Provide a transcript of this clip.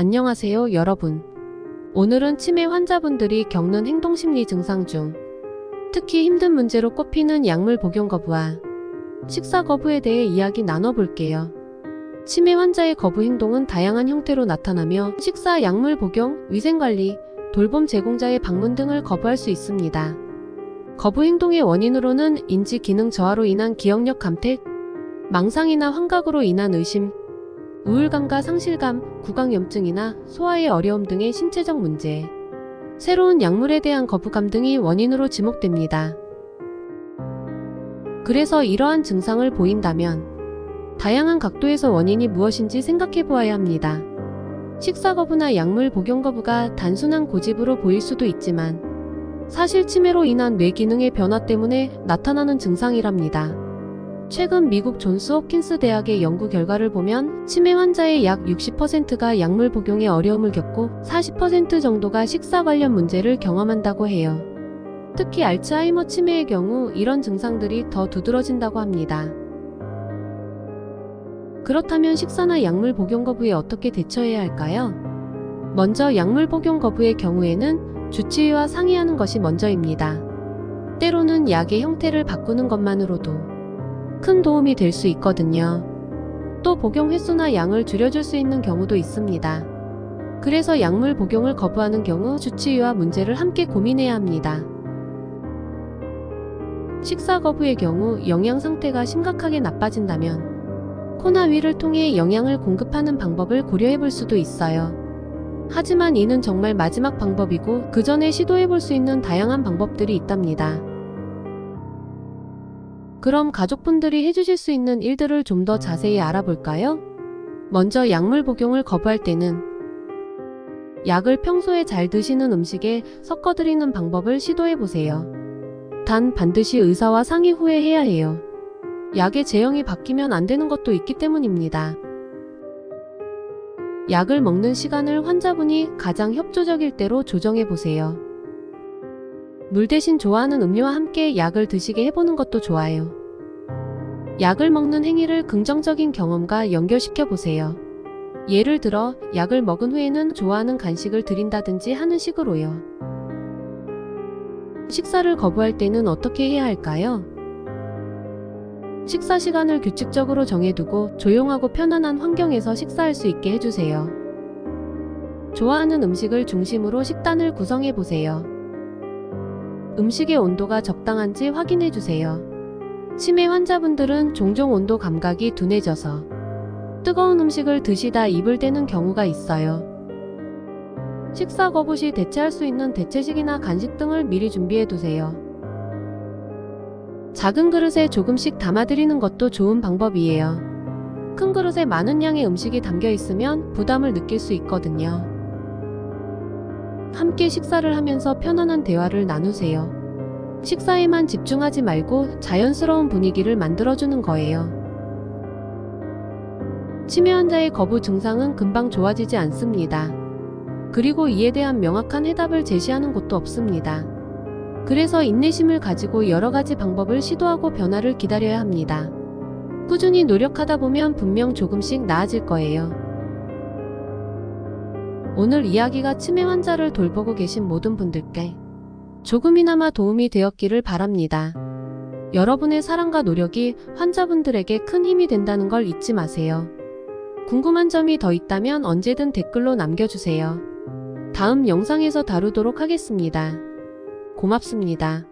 안녕하세요, 여러분. 오늘은 치매 환자분들이 겪는 행동심리 증상 중 특히 힘든 문제로 꼽히는 약물 복용 거부와 식사 거부에 대해 이야기 나눠볼게요. 치매 환자의 거부 행동은 다양한 형태로 나타나며 식사, 약물 복용, 위생관리, 돌봄 제공자의 방문 등을 거부할 수 있습니다. 거부 행동의 원인으로는 인지 기능 저하로 인한 기억력 감퇴, 망상이나 환각으로 인한 의심, 우울감과 상실감, 구강염증이나 소화의 어려움 등의 신체적 문제, 새로운 약물에 대한 거부감 등이 원인으로 지목됩니다. 그래서 이러한 증상을 보인다면 다양한 각도에서 원인이 무엇인지 생각해 보아야 합니다. 식사 거부나 약물 복용 거부가 단순한 고집으로 보일 수도 있지만 사실 치매로 인한 뇌 기능의 변화 때문에 나타나는 증상이랍니다. 최근 미국 존스 홉킨스 대학의 연구 결과를 보면 치매 환자의 약 60%가 약물 복용에 어려움을 겪고 40% 정도가 식사 관련 문제를 경험한다고 해요. 특히 알츠하이머 치매의 경우 이런 증상들이 더 두드러진다고 합니다. 그렇다면 식사나 약물 복용 거부에 어떻게 대처해야 할까요? 먼저 약물 복용 거부의 경우에는 주치의와 상의하는 것이 먼저입니다. 때로는 약의 형태를 바꾸는 것만으로도 큰 도움이 될 수 있거든요. 또 복용 횟수나 양을 줄여줄 수 있는 경우도 있습니다. 그래서 약물 복용을 거부하는 경우 주치의와 문제를 함께 고민해야 합니다. 식사 거부의 경우 영양 상태가 심각하게 나빠진다면 코나 위를 통해 영양을 공급하는 방법을 고려해 볼 수도 있어요. 하지만 이는 정말 마지막 방법이고 그 전에 시도해 볼 수 있는 다양한 방법들이 있답니다. 그럼 가족분들이 해주실 수 있는 일들을 좀 더 자세히 알아볼까요? 먼저 약물 복용을 거부할 때는 약을 평소에 잘 드시는 음식에 섞어드리는 방법을 시도해보세요. 단 반드시 의사와 상의 후에 해야 해요. 약의 제형이 바뀌면 안 되는 것도 있기 때문입니다. 약을 먹는 시간을 환자분이 가장 협조적일 때로 조정해보세요. 물 대신 좋아하는 음료와 함께 약을 드시게 해보는 것도 좋아요. 약을 먹는 행위를 긍정적인 경험과 연결시켜보세요. 예를 들어 약을 먹은 후에는 좋아하는 간식을 드린다든지 하는 식으로요. 식사를 거부할 때는 어떻게 해야 할까요? 식사 시간을 규칙적으로 정해두고 조용하고 편안한 환경에서 식사할 수 있게 해주세요. 좋아하는 음식을 중심으로 식단을 구성해보세요. 음식의 온도가 적당한지 확인해주세요. 치매 환자분들은 종종 온도 감각이 둔해져서 뜨거운 음식을 드시다 입을 대는 경우가 있어요. 식사 거부 시 대체할 수 있는 대체식이나 간식 등을 미리 준비해두세요. 작은 그릇에 조금씩 담아드리는 것도 좋은 방법이에요. 큰 그릇에 많은 양의 음식이 담겨 있으면 부담을 느낄 수 있거든요. 함께 식사를 하면서 편안한 대화를 나누세요. 식사에만 집중하지 말고 자연스러운 분위기를 만들어주는 거예요. 치매 환자의 거부 증상은 금방 좋아지지 않습니다. 그리고 이에 대한 명확한 해답을 제시하는 곳도 없습니다. 그래서 인내심을 가지고 여러 가지 방법을 시도하고 변화를 기다려야 합니다. 꾸준히 노력하다 보면 분명 조금씩 나아질 거예요. 오늘 이야기가 치매 환자를 돌보고 계신 모든 분들께 조금이나마 도움이 되었기를 바랍니다. 여러분의 사랑과 노력이 환자분들에게 큰 힘이 된다는 걸 잊지 마세요. 궁금한 점이 더 있다면 언제든 댓글로 남겨주세요. 다음 영상에서 다루도록 하겠습니다. 고맙습니다.